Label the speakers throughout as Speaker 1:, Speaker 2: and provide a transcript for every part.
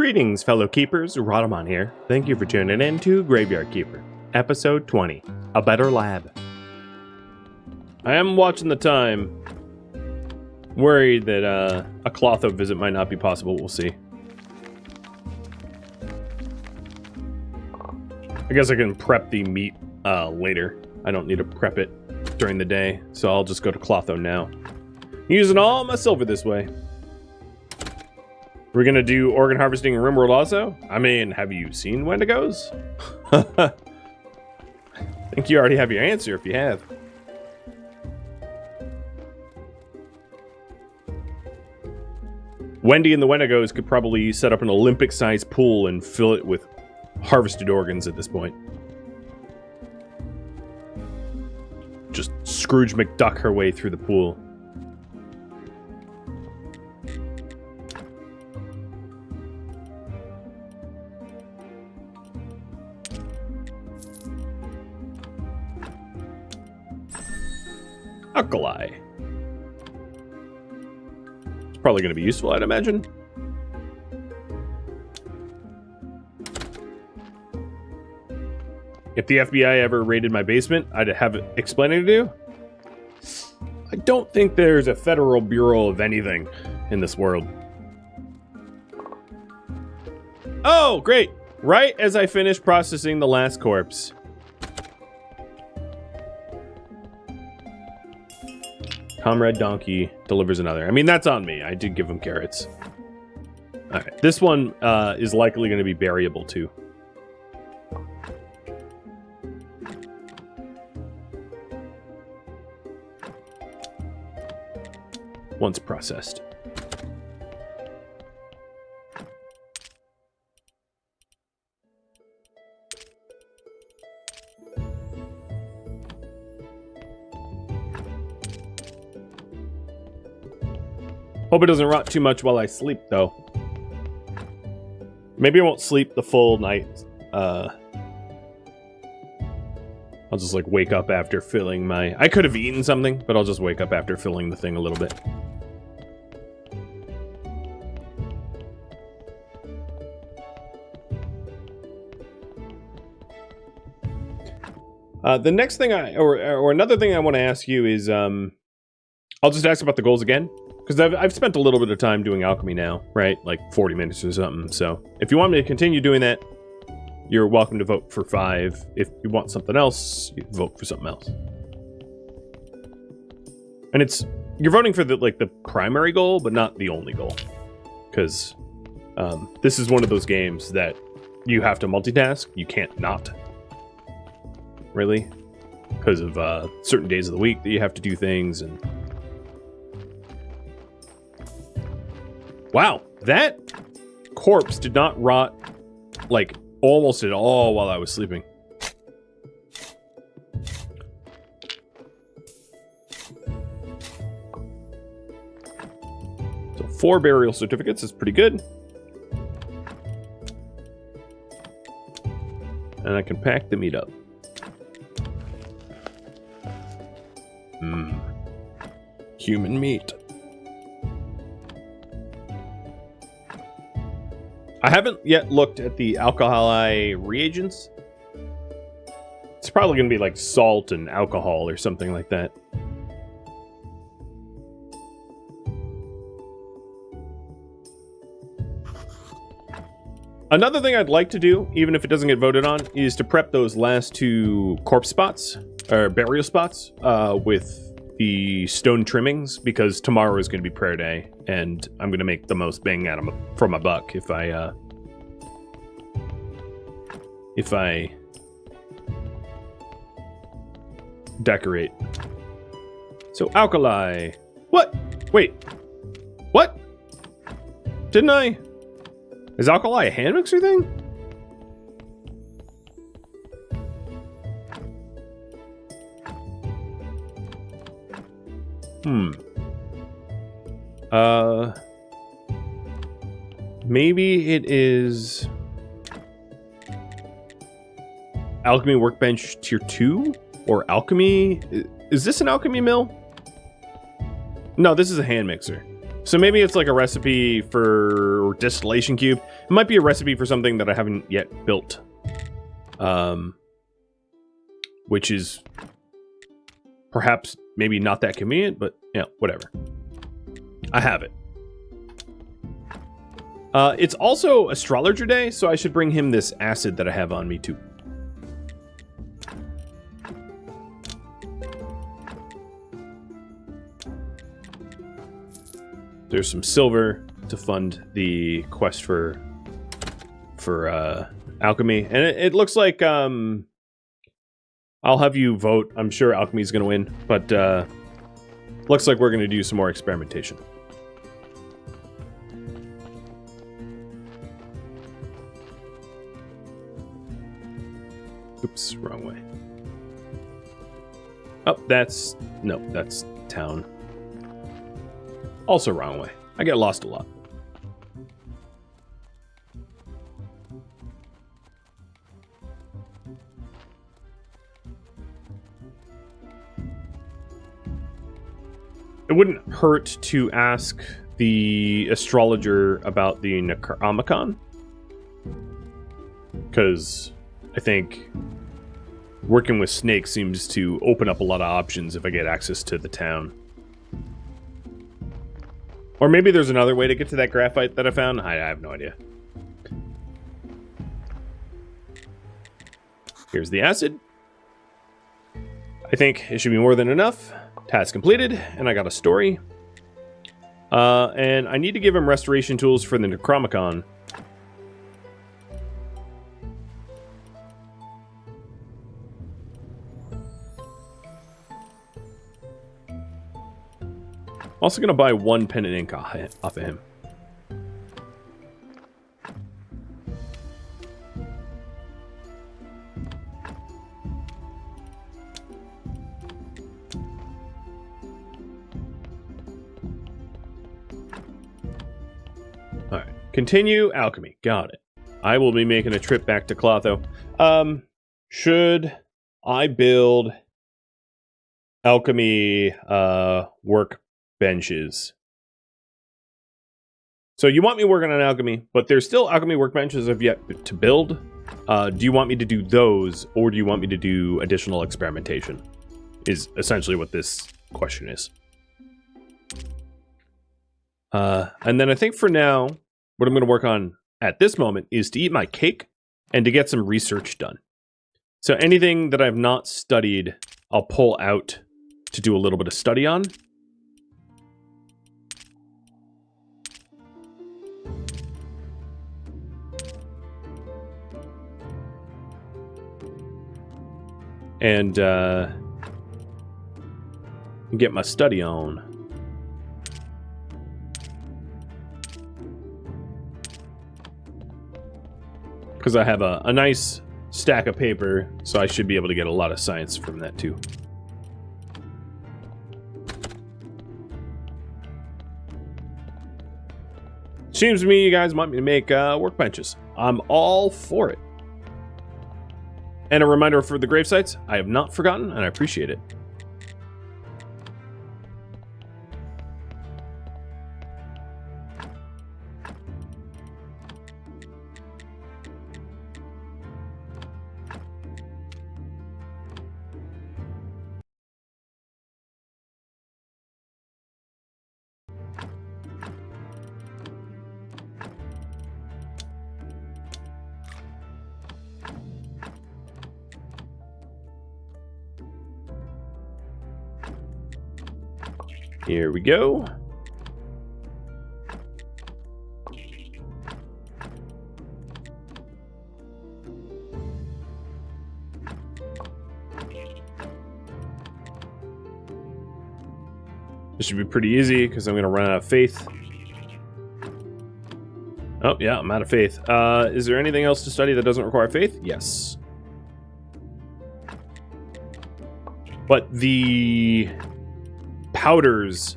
Speaker 1: Greetings, fellow keepers. Rhadamant here. Thank you for tuning in to Graveyard Keeper, episode 20, A Better Lab. I am watching the time. Worried that a Clotho visit might not be possible. We'll see. I guess I can prep the meat later. I don't need to prep it during the day, so I'll just go to Clotho now. Using all my silver this way. We're gonna do organ harvesting in Rimworld also? I mean, have you seen Wendigos? I think you already have your answer if you have. Wendy and the Wendigos could probably set up an Olympic-sized pool and fill it with harvested organs at this point. Just Scrooge McDuck her way through the pool. Alkali. It's probably going to be useful, I'd imagine. If the FBI ever raided my basement, I'd have it explaining to do. I don't think there's a federal bureau of anything in this world. Oh, great. Right as I finish processing the last corpse. Comrade Donkey delivers another. I mean, that's on me. I did give him carrots. Alright, this one is likely going to be buriable too. Once processed. Hope it doesn't rot too much while I sleep, though. Maybe I won't sleep the full night. I'll just, like, wake up after filling my... I could have eaten something, but I'll just wake up after filling the thing a little bit. The next thing or another thing I want to ask you is, I'll just ask about the goals again. Because I've spent a little bit of time doing Alchemy now, right? Like 40 minutes or something. So if you want me to continue doing that, you're welcome to vote for 5. If you want something else, you vote for something else. And you're voting for the primary goal, but not the only goal. Because this is one of those games that you have to multitask. You can't not. Really. Because of certain days of the week that you have to do things and... Wow, that corpse did not rot, like, almost at all while I was sleeping. So 4 burial certificates is pretty good. And I can pack the meat up. Human meat. I haven't yet looked at the alkali reagents. It's probably going to be like salt and alcohol or something like that. Another thing I'd like to do, even if it doesn't get voted on, is to prep those last 2 corpse spots, or burial spots, with the stone trimmings, because tomorrow is going to be prayer day, and I'm going to make the most bang out of for my buck if I decorate. So alkali. What? Wait. What? Didn't I? Is alkali a hand mixer thing? Maybe it is Alchemy Workbench Tier 2? Or Alchemy? Is this an Alchemy mill? No, this is a hand mixer. So maybe it's like a recipe for distillation cube. It might be a recipe for something that I haven't yet built. Which is perhaps maybe not that convenient, but yeah, whatever. I have it. It's also Astrologer Day, so I should bring him this acid that I have on me too. There's some silver to fund the quest for Alchemy, and it looks like I'll have you vote. I'm sure Alchemy's going to win, but looks like we're going to do some more experimentation. Oops, wrong way. Oh, that's town. Also wrong way. I get lost a lot. It wouldn't hurt to ask the astrologer about the Necronomicon, because I think working with snakes seems to open up a lot of options if I get access to the town. Or maybe there's another way to get to that graphite that I found. I have no idea. Here's the acid. I think it should be more than enough. Task completed, and I got a story. And I need to give him restoration tools for the Necronomicon. Also gonna buy one pen and ink off of him. Alright. Continue alchemy. Got it. I will be making a trip back to Clotho. Should I build alchemy work benches? So you want me working on alchemy, but there's still alchemy workbenches I've yet to build. Do you want me to do those, or do you want me to do additional experimentation? Is essentially what this question is. And then I think for now, what I'm going to work on at this moment is to eat my cake and to get some research done. So anything that I've not studied, I'll pull out to do a little bit of study on. And get my study on. Because I have a nice stack of paper, so I should be able to get a lot of science from that too. Seems to me you guys want me to make workbenches. I'm all for it. And a reminder for the grave sites, I have not forgotten, and I appreciate it. Here we go. This should be pretty easy because I'm going to run out of faith. Oh, yeah, I'm out of faith. Is there anything else to study that doesn't require faith? Yes. But the powders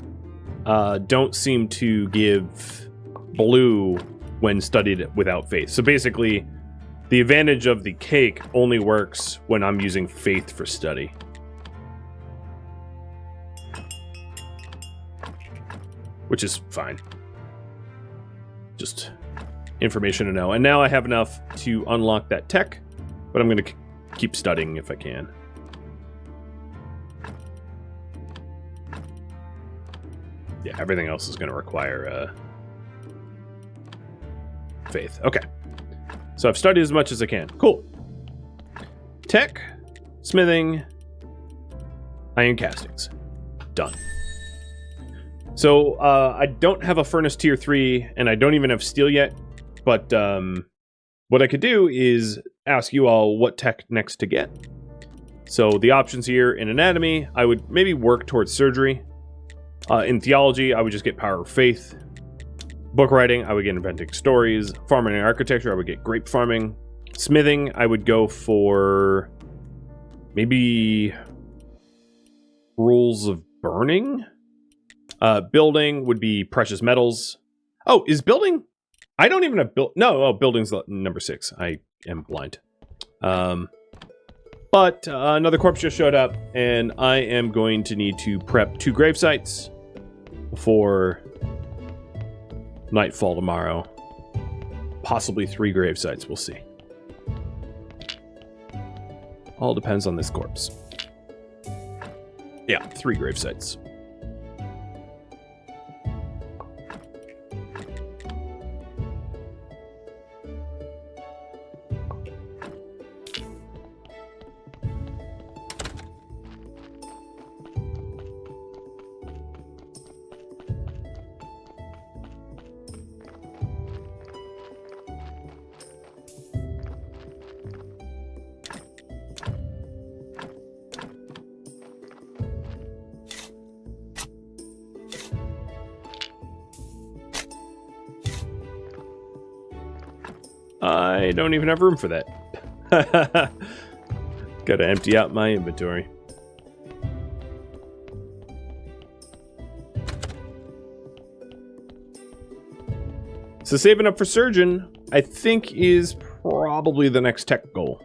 Speaker 1: don't seem to give blue when studied without faith. So basically, the advantage of the cake only works when I'm using faith for study. which is fine. Just information to know. And now I have enough to unlock that tech, but I'm going to keep studying if I can. Yeah, everything else is going to require faith. Okay. So I've studied as much as I can. Cool. Tech, smithing, iron castings. Done. So I don't have a furnace tier 3, and I don't even have steel yet. But what I could do is ask you all what tech next to get. So the options here in anatomy, I would maybe work towards surgery. In theology, I would just get power of faith. Book writing, I would get inventing stories. Farming and architecture, I would get grape farming. Smithing, I would go for maybe rules of burning. Building would be precious metals. Oh, is building? I don't even have No, building's number 6. I am blind. But another corpse just showed up, and I am going to need to prep 2 grave sites before nightfall tomorrow. Possibly 3 grave sites, we'll see. All depends on this corpse. Yeah, 3 grave sites. I don't even have room for that. Gotta empty out my inventory. So saving up for surgeon, I think, is probably the next tech goal.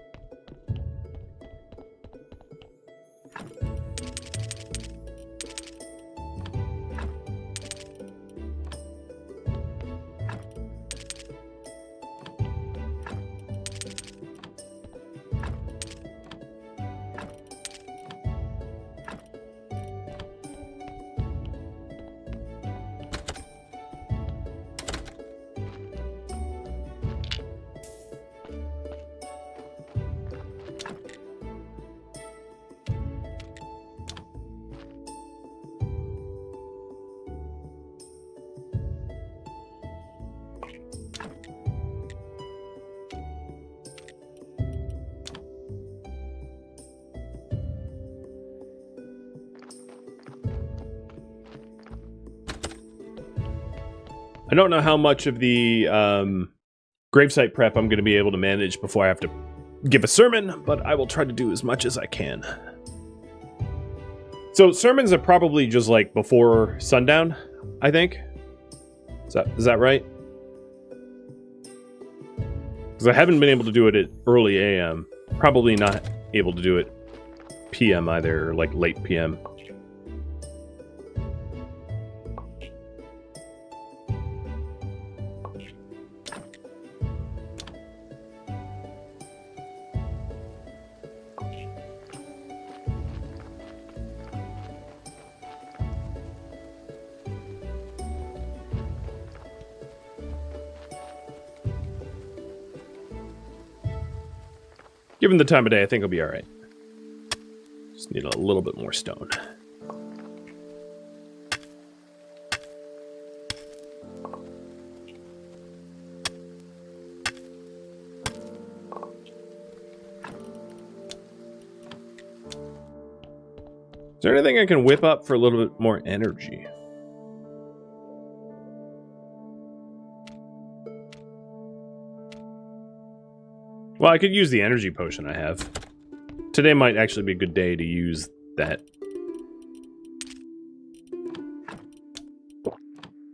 Speaker 1: I don't know how much of the gravesite prep I'm going to be able to manage before I have to give a sermon, but I will try to do as much as I can. So sermons are probably just like before sundown, I think. Is that right? Because I haven't been able to do it at early AM. Probably not able to do it PM either, or like late PM. Given the time of day, I think I'll be all right. Just need a little bit more stone. Is there anything I can whip up for a little bit more energy? Well, I could use the energy potion I have. Today might actually be a good day to use that.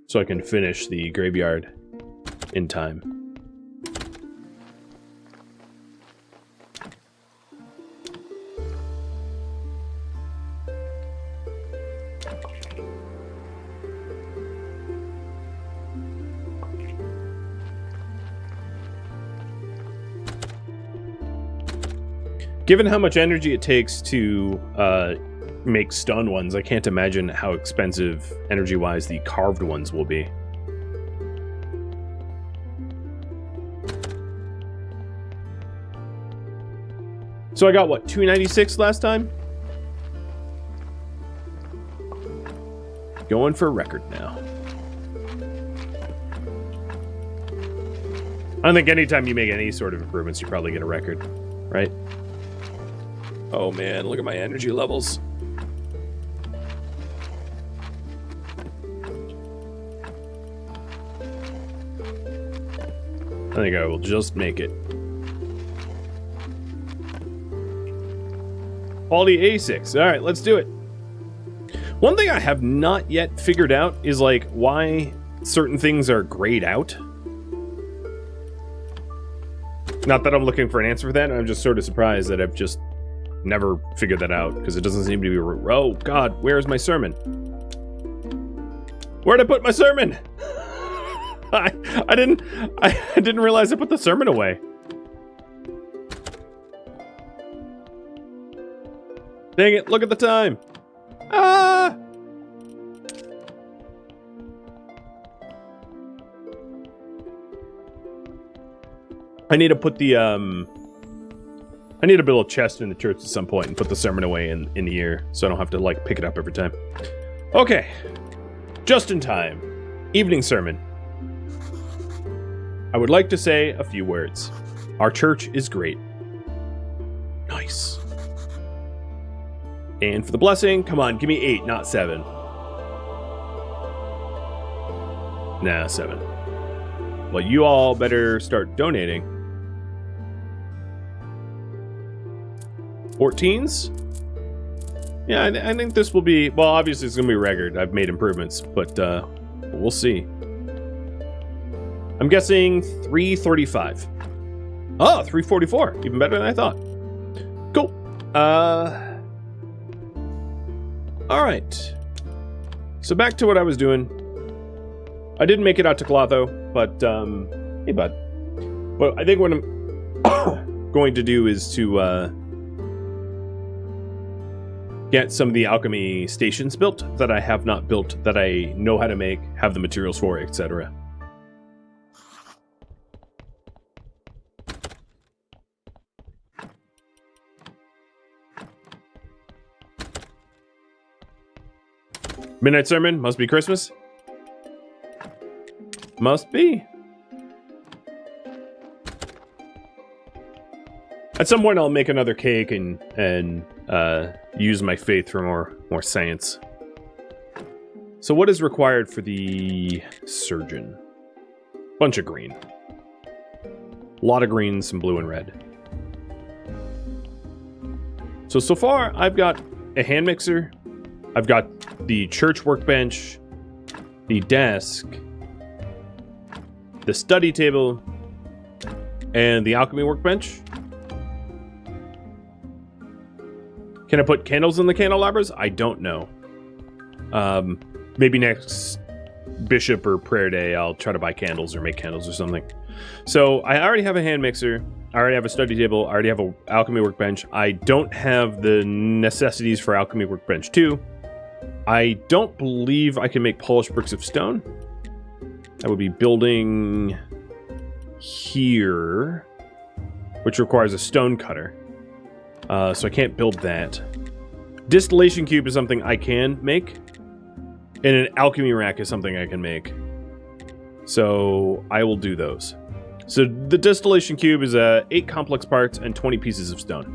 Speaker 1: So I can finish the graveyard in time. Given how much energy it takes to make stone ones, I can't imagine how expensive energy-wise the carved ones will be. So I got, what, 296 last time? Going for a record now. I don't think anytime you make any sort of improvements, you probably get a record, right? Oh man, look at my energy levels. I think I will just make it. Quality 86. All right, let's do it. One thing I have not yet figured out is like why certain things are grayed out. Not that I'm looking for an answer for that. I'm just sort of surprised that I've just never figured that out because it doesn't seem to be. Oh God, where's my sermon? Where'd I put my sermon? I didn't realize I put the sermon away. Dang it, look at the time. Ah! I need to put the, I need to build a chest in the church at some point and put the sermon away in the year so I don't have to, like, pick it up every time. Okay. Just in time. Evening sermon. I would like to say a few words. Our church is great. Nice. And for the blessing, come on, give me 8, not 7. Nah, 7. Well, you all better start donating. 14s? Yeah, I think this will be... Well, obviously it's going to be a record. I've made improvements, but we'll see. I'm guessing 335. Oh, 344. Even better than I thought. Cool. Alright. So back to what I was doing. I didn't make it out to Clotho, but, hey bud. Well, I think what I'm going to do is to, get some of the alchemy stations built that I have not built, that I know how to make, have the materials for, etc. Midnight sermon, must be Christmas. Must be. At some point I'll make another cake and use my faith for more science. So what is required for the surgeon? Bunch of green. A lot of green, some blue and red. So far I've got a hand mixer. I've got the church workbench, the desk, the study table, and the alchemy workbench. Can I put candles in the candelabras? I don't know. Maybe next bishop or prayer day, I'll try to buy candles or make candles or something. So I already have a hand mixer. I already have a study table. I already have an alchemy workbench. I don't have the necessities for alchemy workbench 2. I don't believe I can make polished bricks of stone. I would be building here, which requires a stone cutter. So I can't build that. Distillation cube is something I can make. And an alchemy rack is something I can make. So I will do those. So the distillation cube is 8 complex parts and 20 pieces of stone.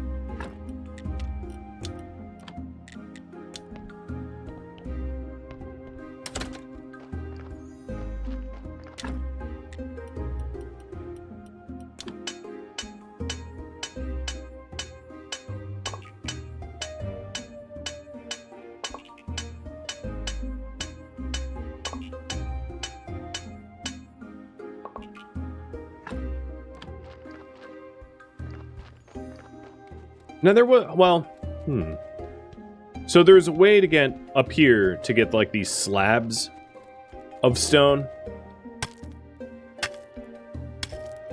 Speaker 1: Now there was, well, So there's a way to get up here to get like these slabs of stone.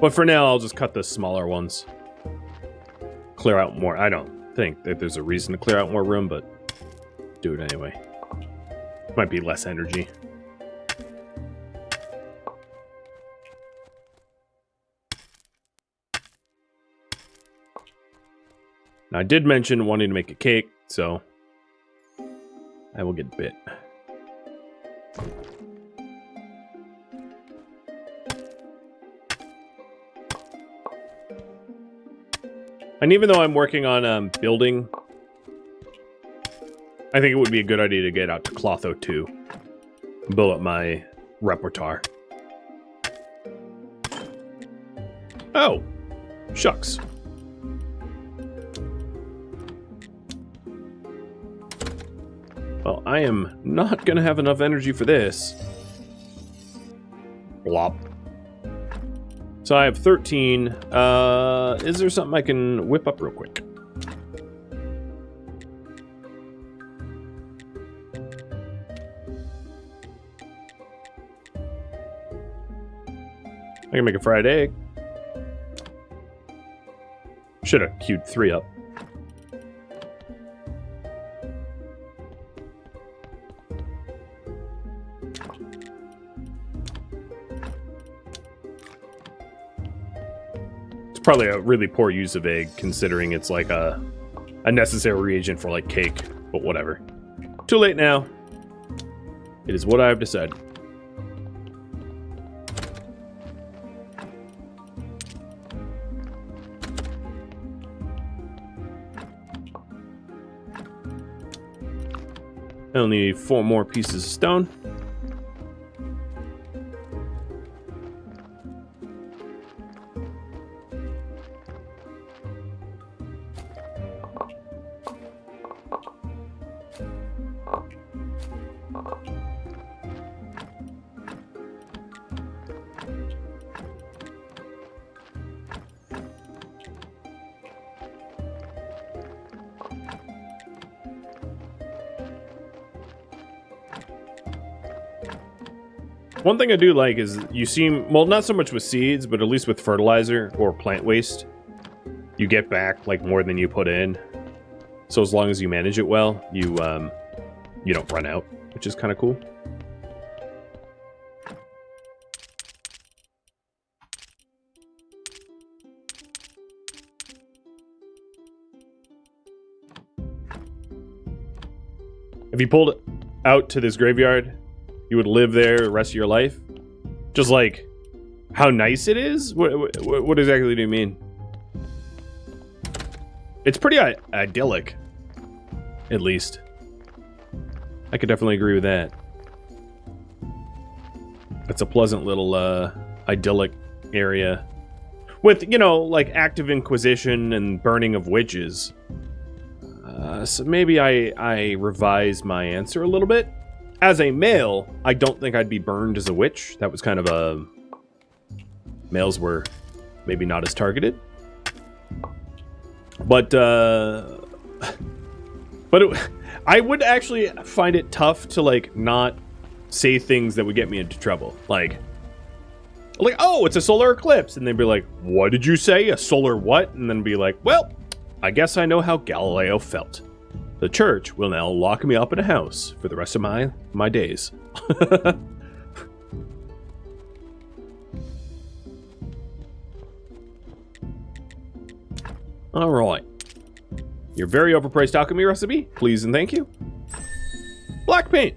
Speaker 1: But for now, I'll just cut the smaller ones. clear out more. I don't think that there's a reason to clear out more room, but do it anyway. Might be less energy. Now, I did mention wanting to make a cake, so I will get a bit. And even though I'm working on building, I think it would be a good idea to get out to Clotho 2. Build up my repertoire. Oh, shucks. Well, I am not going to have enough energy for this. Blop. So I have 13. Is there something I can whip up real quick? I can make a fried egg. Should have queued 3 up. It's probably a really poor use of egg, considering it's like a necessary reagent for like cake, but whatever. Too late now. It is what I have decided. I only need 4 more pieces of stone. One thing I do like is you seem, well, not so much with seeds, but at least with fertilizer or plant waste, you get back like more than you put in. So as long as you manage it well, you don't run out, which is kind of cool. If you pulled it out to this graveyard, you would live there the rest of your life? Just like how nice it is? What exactly do you mean? It's pretty idyllic, at least. I could definitely agree with that. It's a pleasant little idyllic area with, you know, like active inquisition and burning of witches. So maybe I revise my answer a little bit. As a male, I don't think I'd be burned as a witch. That was kind of a... Males were maybe not as targeted. But I would actually find it tough to, like, not say things that would get me into trouble. Like, oh, it's a solar eclipse. And they'd be like, what did you say? A solar what? And then be like, well, I guess I know how Galileo felt. The church will now lock me up in a house for the rest of my days. All right. Your very overpriced alchemy recipe, please and thank you. Black paint.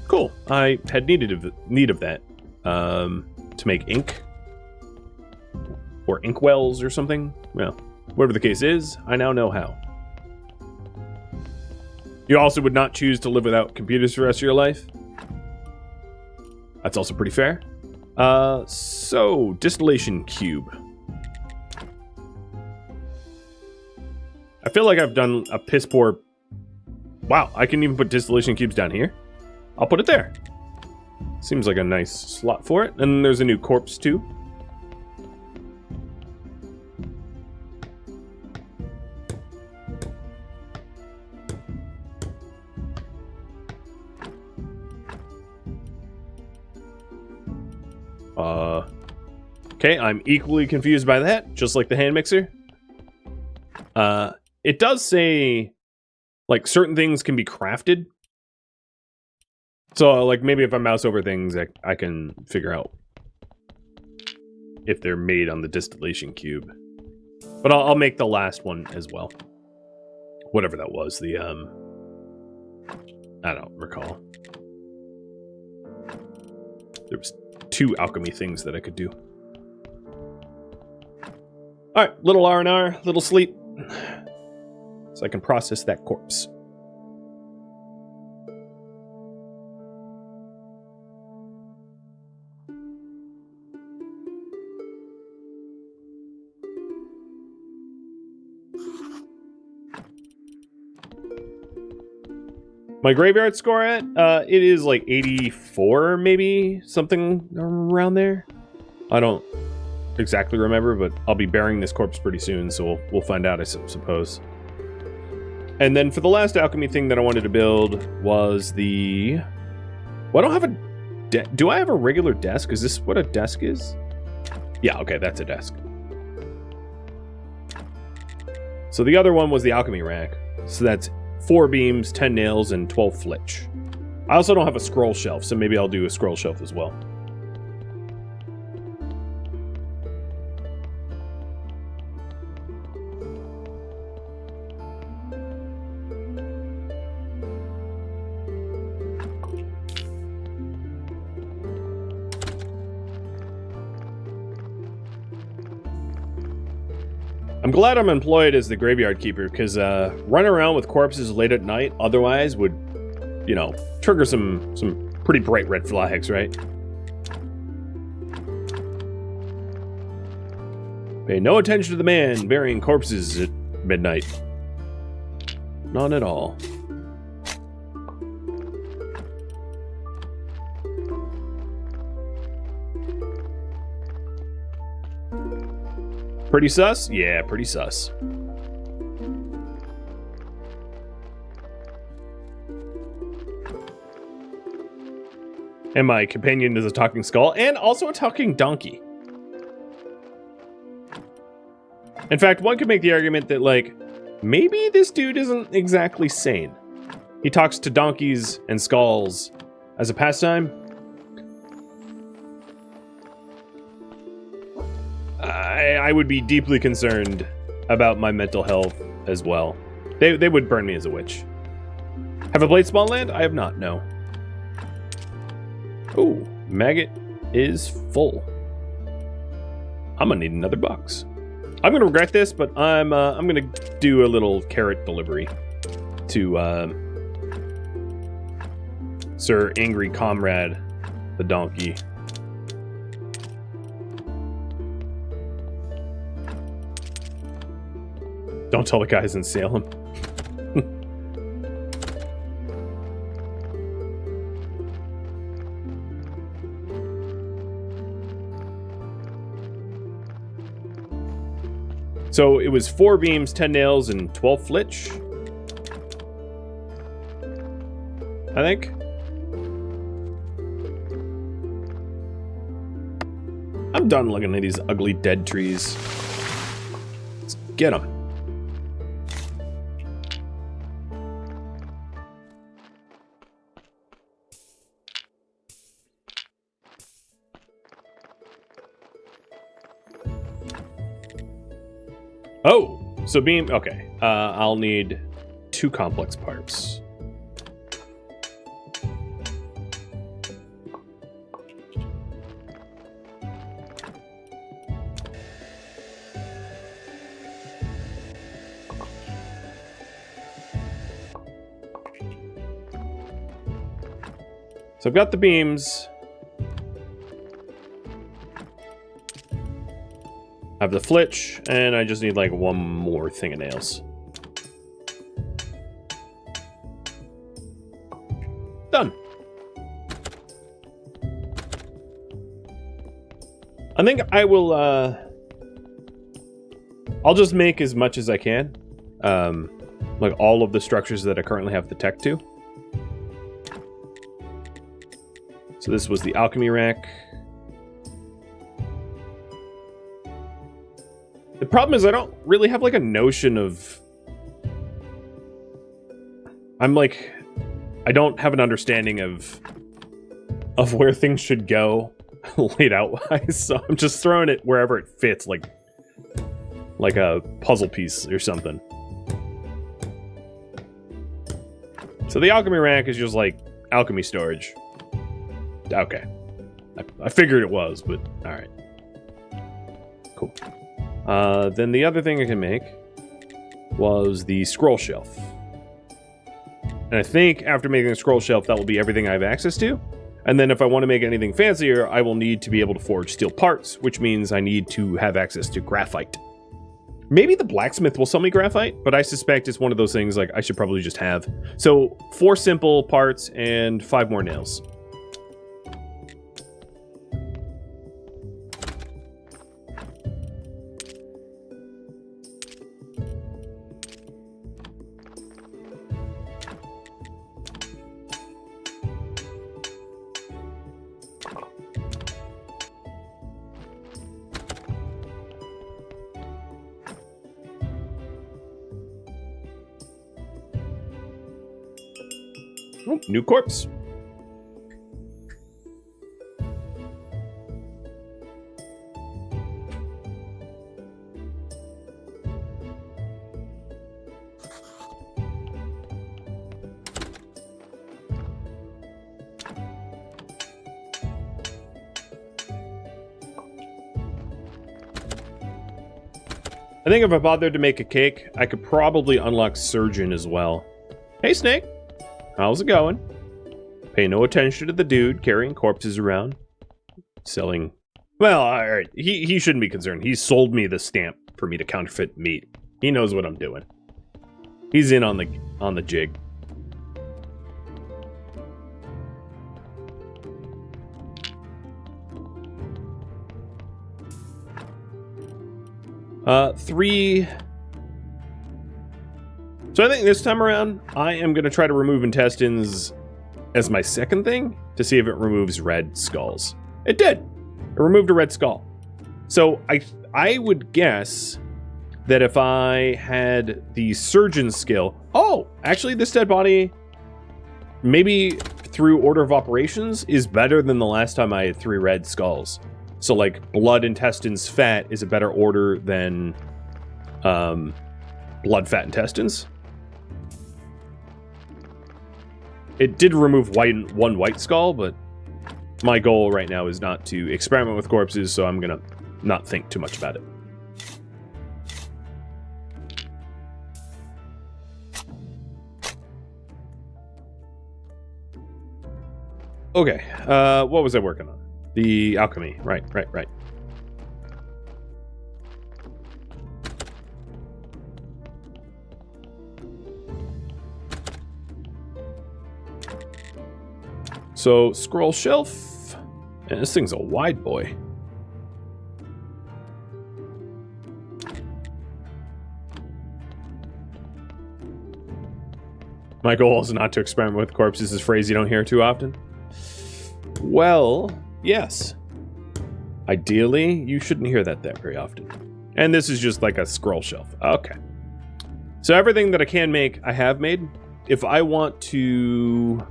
Speaker 1: Cool. I had need of that to make ink or inkwells or something. Well, whatever the case is, I now know how. You also would not choose to live without computers for the rest of your life. That's also pretty fair. So, distillation cube. I feel like I've done a piss poor... Wow, I can even put distillation cubes down here. I'll put it there. Seems like a nice slot for it. And there's a new corpse too. Okay, I'm equally confused by that, just like the hand mixer. It does say, like, certain things can be crafted. So, like, maybe if I mouse over things, I can figure out if they're made on the distillation cube. But I'll make the last one as well. Whatever that was, the, I don't recall. There was 2 alchemy things that I could do. Alright, little R&R, little sleep. So I can process that corpse. My graveyard score at, it is like 84, maybe? Something around there? I don't exactly remember, but I'll be burying this corpse pretty soon, so we'll find out, I suppose. And then for the last alchemy thing that I wanted to build was the... Well, I don't have a... Do I have a regular desk? Is this what a desk is? Yeah, okay, that's a desk. So the other one was the alchemy rack. So that's 4 beams, 10 nails, and 12 flitch. I also don't have a scroll shelf, so maybe I'll do a scroll shelf as well. I'm glad I'm employed as the graveyard keeper, because running around with corpses late at night otherwise would, you know, trigger some pretty bright red flags, right? Pay no attention to the man burying corpses at midnight. None at all. Pretty sus? Yeah, pretty sus. And my companion is a talking skull and also a talking donkey. In fact, one could make the argument that, like, maybe this dude isn't exactly sane. He talks to donkeys and skulls as a pastime. I would be deeply concerned about my mental health as well. They would burn me as a witch. Have I played Small Land? I have not, no. Ooh, maggot is full. I'm gonna need another box. I'm gonna regret this, but I'm gonna do a little carrot delivery to Sir Angry Comrade, the donkey. Don't tell the guys in Salem. So it was 4 beams, 10 nails, and 12 flitch. I think. I'm done looking at these ugly dead trees. Let's get them. Oh, so beam, okay. I'll need 2 complex parts. So I've got the beams. I have the flitch, and I just need like 1 more thing of nails. Done. I think I will, I'll just make as much as I can. Like all of the structures that I currently have the tech to. So this was the alchemy rack. The problem is I don't really have like a notion of... I don't have an understanding of where things should go laid out wise, so I'm just throwing it wherever it fits, like a puzzle piece or something. So the alchemy rack is just like alchemy storage. Okay. I figured it was, but alright. Cool. Then the other thing I can make was the scroll shelf. And I think after making the scroll shelf, that will be everything I have access to. And then if I want to make anything fancier, I will need to be able to forge steel parts, which means I need to have access to graphite. Maybe the blacksmith will sell me graphite, but I suspect it's one of those things like I should probably just have. So 4 simple parts and 5 more nails. Oh, new corpse. I think if I bothered to make a cake, I could probably unlock Surgeon as well. Hey, Snake. How's it going? Pay no attention to the dude carrying corpses around. Selling... Well, alright. He shouldn't be concerned. He sold me the stamp for me to counterfeit meat. He knows what I'm doing. He's in on the jig. Three... So I think this time around, I am going to try to remove intestines as my second thing to see if it removes red skulls. It did. It removed a red skull. So I would guess that if I had the surgeon skill... Oh, actually this dead body, maybe through order of operations, is better than the last time I had 3 red skulls. So like blood, intestines, fat is a better order than blood, fat, intestines. It did remove one white skull, but my goal right now is not to experiment with corpses, so I'm gonna not think too much about it. Okay, what was I working on? The alchemy, right. So, scroll shelf. And this thing's a wide boy. My goal is not to experiment with corpses, is a phrase you don't hear too often. Well, yes. Ideally, you shouldn't hear that very often. And this is just like a scroll shelf. Okay. So everything that I can make, I have made. If I want to...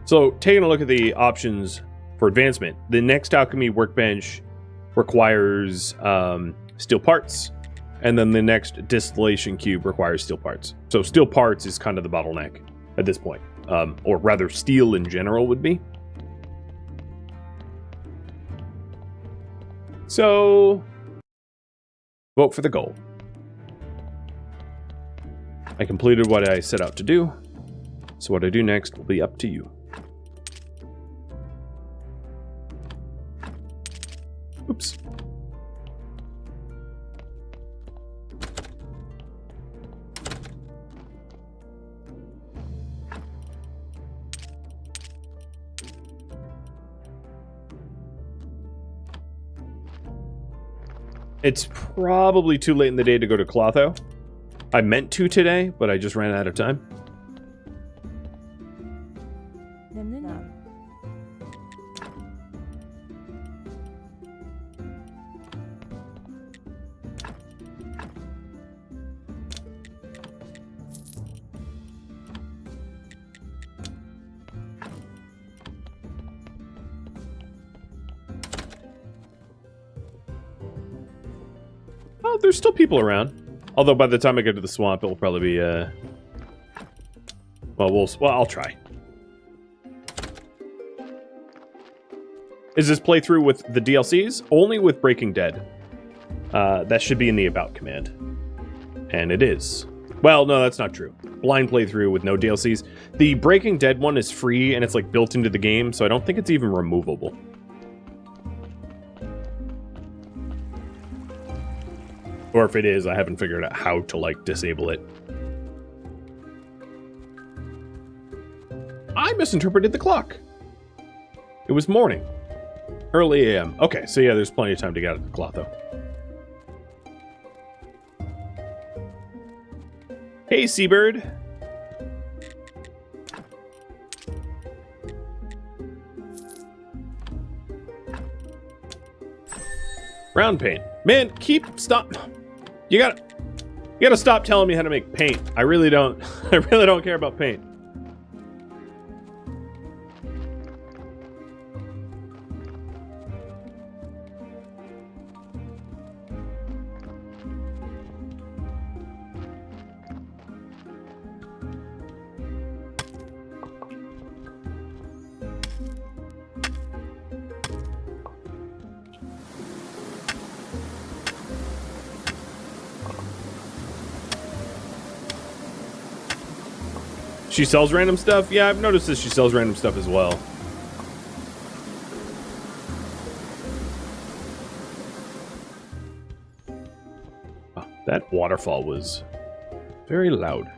Speaker 1: So, taking a look at the options for advancement, the next alchemy workbench requires steel parts, and then the next distillation cube requires steel parts. So, steel parts is kind of the bottleneck at this point, or rather, steel in general would be. So, vote for the goal. I completed what I set out to do, so what I do next will be up to you. Oops. It's probably too late in the day to go to Clotho. I meant to today, but I just ran out of time. No, there's still people around. Although by the time I get to the swamp, it'll probably be, well, I'll try. Is this playthrough with the DLCs? Only with Breaking Dead. That should be in the About command. And it is. Well, no, that's not true. Blind playthrough with no DLCs. The Breaking Dead one is free, and it's like built into the game, so I don't think it's even removable. Or if it is, I haven't figured out how to, like, disable it. I misinterpreted the clock. It was morning. Early AM. Okay, so yeah, there's plenty of time to get out of the clock, though. Hey, Seabird. Round paint. Man, stop. You gotta stop telling me how to make paint. I really don't care about paint. She sells random stuff? Yeah, I've noticed that she sells random stuff as well. Oh, that waterfall was very loud.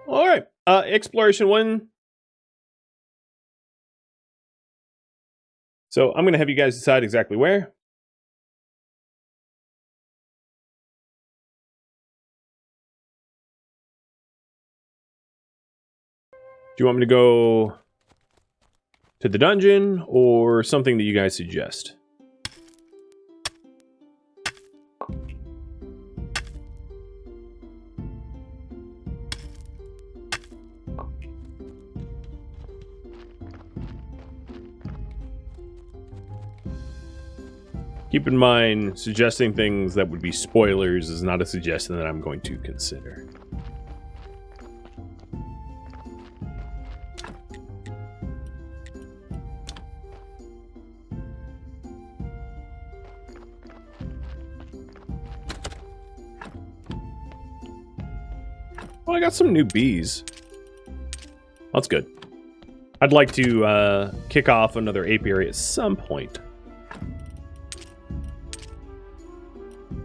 Speaker 1: All right, exploration 1. So I'm going to have you guys decide exactly where. Do you want me to go to the dungeon or something that you guys suggest? Keep in mind, suggesting things that would be spoilers is not a suggestion that I'm going to consider. Well, I got some new bees. That's good. I'd like to kick off another apiary at some point.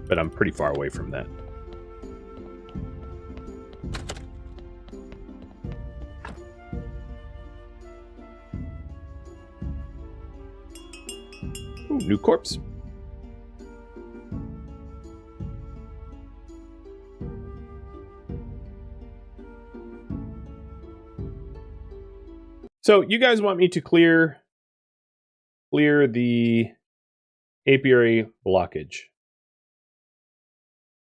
Speaker 1: But I'm pretty far away from that. Ooh, new corpse. So you guys want me to clear the apiary blockage.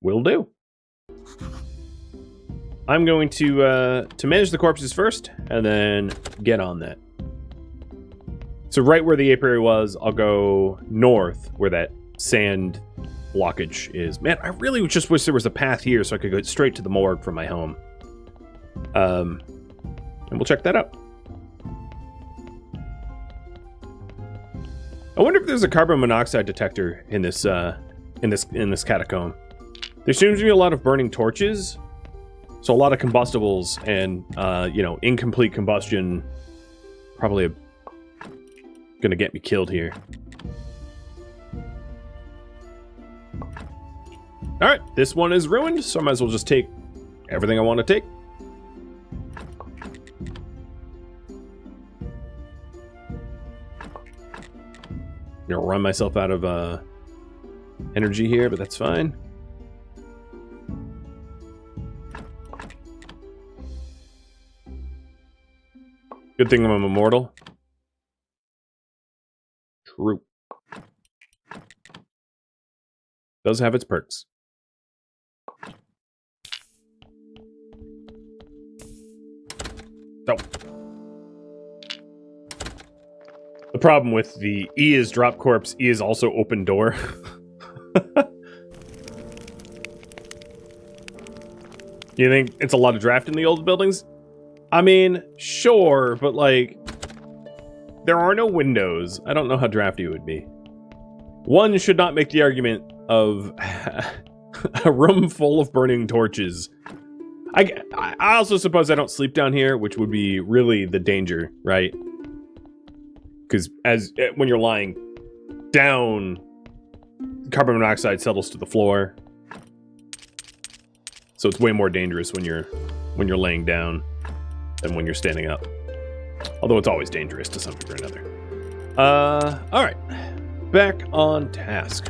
Speaker 1: Will do. I'm going to manage the corpses first, and then get on that. So right where the apiary was, I'll go north where that sand blockage is. Man, I really just wish there was a path here so I could go straight to the morgue from my home. And we'll check that out. I wonder if there's a carbon monoxide detector in this catacomb. There seems to be a lot of burning torches, so a lot of combustibles and, you know, incomplete combustion probably gonna get me killed here. Alright, this one is ruined, so I might as well just take everything I want to take. I'm gonna run myself out of energy here, but that's fine. Good thing I'm immortal. True. Does have its perks. So. The problem with the E is drop corpse, E is also open door. You think it's a lot of draft in the old buildings? I mean, sure, but like, there are no windows. I don't know how drafty it would be. One should not make the argument of a room full of burning torches. I also suppose I don't sleep down here, which would be really the danger, right? Because when you're lying down, carbon monoxide settles to the floor. So it's way more dangerous when you're laying down than when you're standing up. Although it's always dangerous to some degree or another. Alright. Back on task.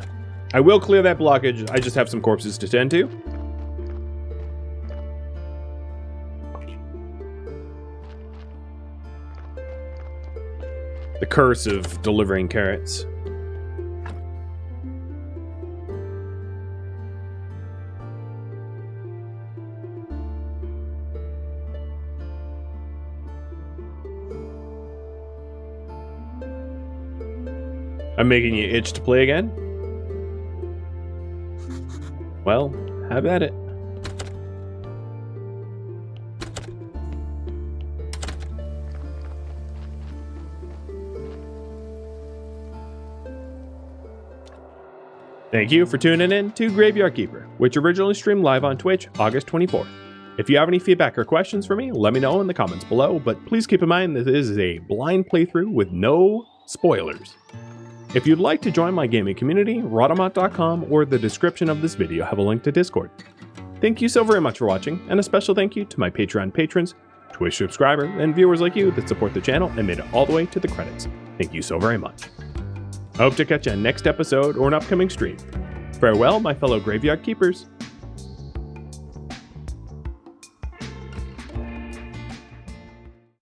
Speaker 1: I will clear that blockage. I just have some corpses to tend to. The curse of delivering carrots. I'm making you itch to play again? Well, have at it. Thank you for tuning in to Graveyard Keeper, which originally streamed live on Twitch August 24th. If you have any feedback or questions for me, let me know in the comments below, but please keep in mind that this is a blind playthrough with no spoilers. If you'd like to join my gaming community, Rhadamant.com or the description of this video have a link to Discord. Thank you so very much for watching, and a special thank you to my Patreon patrons, Twitch subscribers, and viewers like you that support the channel and made it all the way to the credits. Thank you so very much. I hope to catch you on next episode or an upcoming stream. Farewell, my fellow Graveyard Keepers.